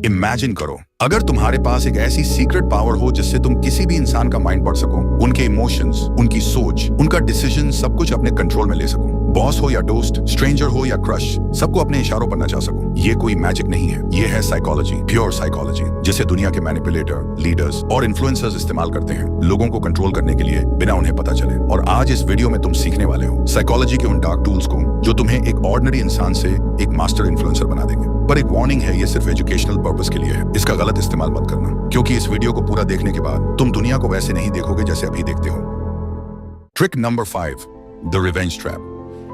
Imagine करो, अगर तुम्हारे पास एक ऐसी सीक्रेट पावर हो जिससे तुम किसी भी इंसान का माइंड पढ़ सको, उनके इमोशंस, उनकी सोच, उनका डिसीजन सब कुछ अपने कंट्रोल में ले सको। बॉस हो या दोस्त, स्ट्रेंजर हो या क्रश, सबको अपने इशारों पर नचा सको। ये कोई मैजिक नहीं है, ये है साइकोलॉजी, प्योर साइकोलॉजी, जिसे दुनिया के मैनिपुलेटर, लीडर्स और इन्फ्लुएंसर्स इस्तेमाल करते हैं लोगों को कंट्रोल करने के लिए बिना उन्हें पता चले। और आज इस वीडियो में तुम सीखने वाले हो साइकोलॉजी के उन डार्क टूल्स को जो तुम्हें एक ऑर्डिनरी इंसान से एक मास्टर इन्फ्लुएंसर बना देंगे। पर एक वार्निंग है, ये सिर्फ एजुकेशनल पर्पस के लिए है, इसका गलत इस्तेमाल मत करना, क्योंकि इस वीडियो को पूरा देखने के बाद तुम दुनिया को वैसे नहीं देखोगे जैसे अभी देखते हो। Trick number 5, the revenge trap.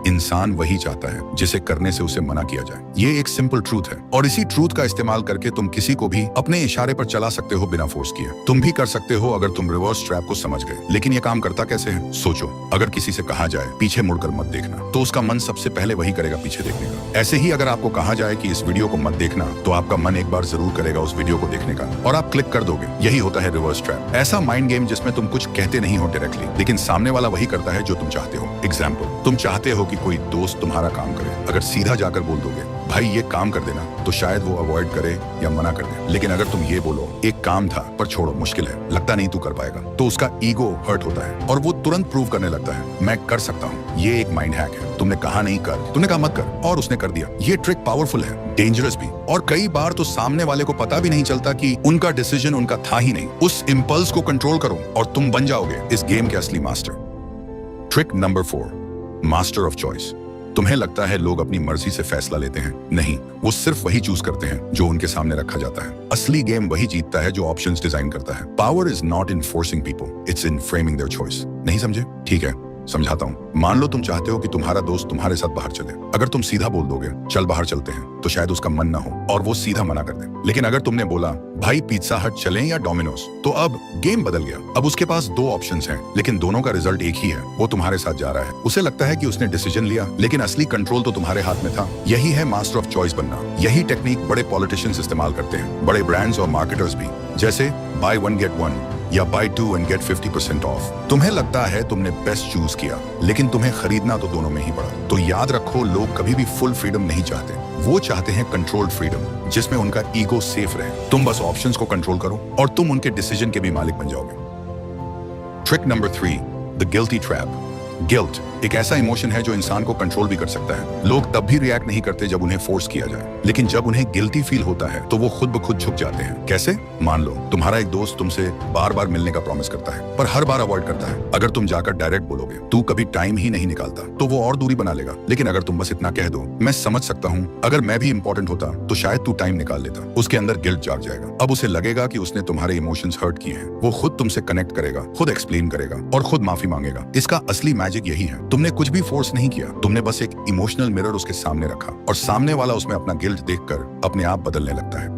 इंसान वही चाहता है जिसे करने से उसे मना किया जाए। ये एक सिंपल ट्रूथ है और इसी ट्रूथ का इस्तेमाल करके तुम किसी को भी अपने इशारे पर चला सकते हो बिना फोर्स किए। तुम भी कर सकते हो अगर तुम रिवर्स ट्रैप को समझ गए। लेकिन ये काम करता कैसे है? सोचो, अगर किसी से कहा जाए पीछे मुड़कर मत देखना, तो उसका मन सबसे पहले वही करेगा, पीछे देखने का। ऐसे ही अगर आपको कहा जाए कि इस वीडियो को मत देखना, तो आपका मन एक बार जरूर करेगा उस वीडियो को देखने का और आप क्लिक कर दोगे। यही होता है रिवर्स ट्रैप, ऐसा माइंड गेम जिसमें तुम कुछ कहते नहीं हो डायरेक्टली, लेकिन सामने वाला वही करता है जो तुम चाहते हो। एग्जाम्पल, तुम चाहते हो कि कोई दोस्त तुम्हारा काम करे। अगर सीधा जाकर बोल दोगे भाई ये काम कर देना, तो शायद वो अवॉइड करे या मना कर दे। लेकिन अगर तुम ये बोलो एक काम था पर छोड़ो, मुश्किल है, लगता नहीं तू कर पाएगा, तो उसका ईगो हर्ट होता है और वो तुरंत प्रूव करने लगता है मैं कर सकता हूँ। ये एक माइंड हैक है। तुमने कहा नहीं कर, तुमने कहा मत कर और उसने कर दिया। ये ट्रिक पावरफुल है, डेंजरस भी, और कई बार तो सामने वाले को पता भी नहीं चलता कि उनका डिसीजन उनका था ही नहीं। उस इंपल्स को कंट्रोल करो और तुम बन जाओगे इस गेम के असली master. Trick number 4, master of choice. तुम्हें लगता है लोग अपनी मर्जी से फैसला लेते हैं? नहीं, वो सिर्फ वही चूज करते हैं जो उनके सामने रखा जाता है। असली गेम वही जीतता है जो ऑप्शंस डिजाइन करता है। Power is not in forcing people, it's in framing their choice. नहीं समझे? ठीक है, समझाता हूँ। मान लो तुम चाहते हो कि तुम्हारा दोस्त तुम्हारे साथ बाहर चले। अगर तुम सीधा बोल दोगे चल बाहर चलते हैं, तो शायद उसका मन ना हो और वो सीधा मना कर दे। लेकिन अगर तुमने बोला भाई पिज्जा हट चलें या डोमिनोज, तो अब गेम बदल गया। अब उसके पास 2 ऑप्शंस हैं, लेकिन दोनों का रिजल्ट एक ही है। वो तुम्हारे साथ जा रहा है। उसे लगता है कि उसने डिसीजन लिया, लेकिन असली कंट्रोल तो तुम्हारे हाथ में था। यही है मास्टर ऑफ चॉइस बनना। यही टेक्निक बड़े पॉलिटिशियंस इस्तेमाल करते हैं, बड़े ब्रांड्स और मार्केटर्स भी, जैसे बाय 1 गेट 1 या बाय 2 एंड गेट 50% ऑफ। तुम्हें लगता है तुमने बेस्ट चूज किया, लेकिन तुम्हें खरीदना तो दोनों में ही पड़ा। तो याद रखो, लोग कभी भी फुल फ्रीडम नहीं चाहते, वो चाहते हैं कंट्रोल्ड फ्रीडम, जिसमें उनका ईगो सेफ रहे। तुम बस ऑप्शंस को कंट्रोल करो और तुम उनके डिसीजन के भी मालिक बन जाओगे। Trick number 3, the guilty trap. Guilt एक ऐसा इमोशन है जो इंसान को कंट्रोल भी कर सकता है। लोग तब भी रिएक्ट नहीं करते जब उन्हें फोर्स किया जाए, लेकिन जब उन्हें गिल्टी फील होता है तो वो खुद ब खुद झुक जाते हैं। कैसे? मान लो तुम्हारा एक दोस्त तुमसे बार बार मिलने का प्रॉमिस करता है, पर हर बार अवॉइड करता है। अगर तुम जाकर डायरेक्ट बोलोगे तू कभी टाइम ही नहीं निकालता, तो वो और दूरी बना लेगा। लेकिन अगर तुम बस इतना कह दो मैं समझ सकता हूँ, अगर मैं भी इंपॉर्टेंट होता तो शायद तू टाइम निकाल लेता, उसके अंदर गिल्ट जाग जाएगा। अब उसे लगेगा कि उसने तुम्हारे इमोशंस हर्ट किए हैं। वो खुद तुमसे कनेक्ट करेगा, खुद एक्सप्लेन करेगा और खुद माफी मांगेगा। इसका असली मैजिक यही है, तुमने कुछ भी फोर्स नहीं किया, तुमने बस एक इमोशनल मिरर उसके सामने रखा और सामने वाला उसमें अपना गिल्ट देखकर अपने आप बदलने लगता है।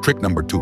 Trick number 2,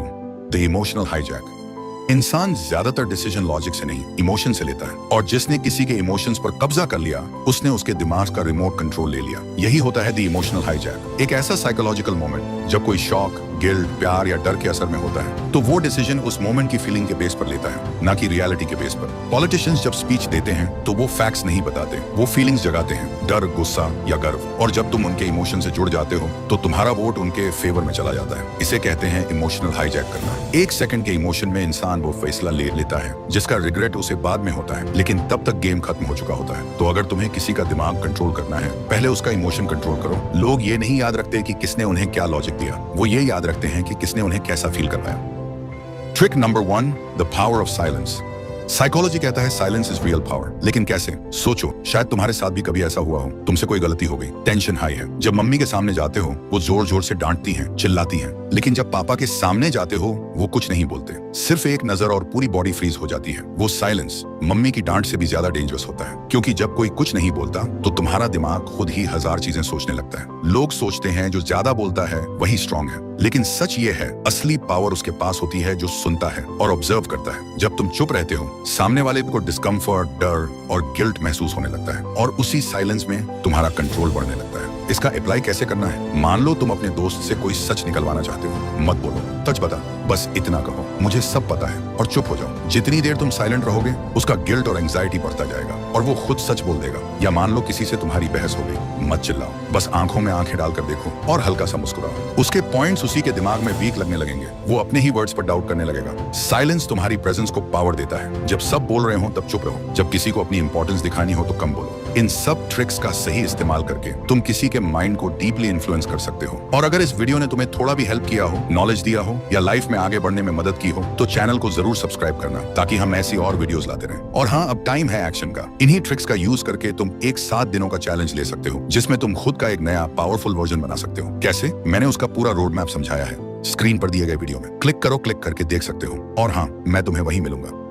the emotional hijack. इंसान ज्यादातर डिसीजन लॉजिक से नहीं, इमोशन से लेता है, और जिसने किसी के इमोशंस पर कब्जा कर लिया, उसने उसके दिमाग का रिमोट कंट्रोल ले लिया। यही होता है द इमोशनल हाईजैक। एक ऐसा साइकोलॉजिकल मोमेंट जब कोई शॉक, गिल्ट, प्यार या डर के असर में होता है, तो वो डिसीजन उस मोमेंट की फीलिंग के बेस पर लेता है, ना कि रियलिटी के बेस पर। पॉलिटिशियंस जब स्पीच देते हैं तो वो फैक्ट्स नहीं बताते, वो फीलिंग्स जगाते हैं, डर, गुस्सा या गर्व। और जब तुम उनके इमोशन से जुड़ जाते हो तो तुम्हारा वोट उनके फेवर में चला जाता है। इसे कहते हैं इमोशनल हाईजैक करना। 1 सेकंड के इमोशन में इंसान वो फैसला ले लेता है जिसका रिग्रेट उसे बाद में होता है, लेकिन तब तक गेम खत्म हो चुका होता है। तो अगर तुम्हें किसी का दिमाग कंट्रोल करना है, पहले उसका इमोशन कंट्रोल करो। लोग ये नहीं याद रखते कि किसने उन्हें क्या लॉजिक दिया, वो ये याद रखते हैं कि किसने उन्हें कैसा फील करवाया। Trick number 1, the power of silence. Psychology कहता है साइलेंस इज रियल पावर, लेकिन कैसे? सोचो, शायद तुम्हारे साथ भी कभी ऐसा हुआ हो, तुमसे कोई गलती हो गई, टेंशन हाई है। जब मम्मी के सामने जाते हो वो जोर जोर से डांटती हैं, चिल्लाती हैं, लेकिन जब पापा के सामने जाते हो वो कुछ नहीं बोलते, सिर्फ एक नजर और पूरी बॉडी फ्रीज हो जाती है। वो साइलेंस मम्मी की डांट से भी ज्यादा डेंजरस होता है, क्योंकि जब कोई कुछ नहीं बोलता तो तुम्हारा दिमाग खुद ही 1000 चीजें सोचने लगता है। लोग सोचते हैं जो ज्यादा बोलता है वही स्ट्रांग है, लेकिन सच ये है असली पावर उसके पास होती है जो सुनता है और ऑब्जर्व करता है। जब तुम चुप रहते हो, सामने वाले को डिस्कम्फर्ट, डर और गिल्ट महसूस होने लगता है, और उसी साइलेंस में तुम्हारा कंट्रोल बढ़ने लगता है। इसका अप्लाई कैसे करना है? मान लो तुम अपने दोस्त से कोई सच निकलवाना चाहते हो, मत बोलो सच बता, बस इतना कहो मुझे सब पता है और चुप हो जाओ। जितनी देर तुम साइलेंट रहोगे उसका गिल्ट और एंजाइटी बढ़ता जाएगा और वो खुद सच बोल देगा। या मान लो किसी से तुम्हारी बहस हो गई, मत चिल्लाओ, बस आंखों में आंखें डालकर देखो और हल्का सा मुस्कुराओ। उसके पॉइंट्स उसी के दिमाग में वीक लगने लगेंगे, वो अपने ही वर्ड्स पर डाउट करने लगेगा। साइलेंस तुम्हारी प्रेजेंस को पावर देता है। जब सब बोल रहे हो तब चुप रहो, जब किसी को अपनी इंपॉर्टेंस दिखानी हो तो कम बोलो। इन सब ट्रिक्स का सही इस्तेमाल करके तुम किसी के माइंड को डीपली इन्फ्लुएंस कर सकते हो। और अगर इस वीडियो ने तुम्हें थोड़ा भी हेल्प किया हो, नॉलेज दिया हो या लाइफ में आगे बढ़ने में मदद की हो तो चैनल को जरूर सब्सक्राइब करना ताकि हम ऐसी और वीडियोस लाते रहें। और हाँ, अब टाइम है एक्शन का। इन्हीं ट्रिक्स का यूज करके तुम एक 7 दिनों का चैलेंज ले सकते हो जिसमें तुम खुद का एक नया पावरफुल वर्जन बना सकते हो। कैसे? मैंने उसका पूरा रोड मैप समझाया है स्क्रीन पर दिए गए वीडियो में। क्लिक करो, क्लिक करके देख सकते हो। और हाँ, मैं तुम्हें वहीं मिलूंगा।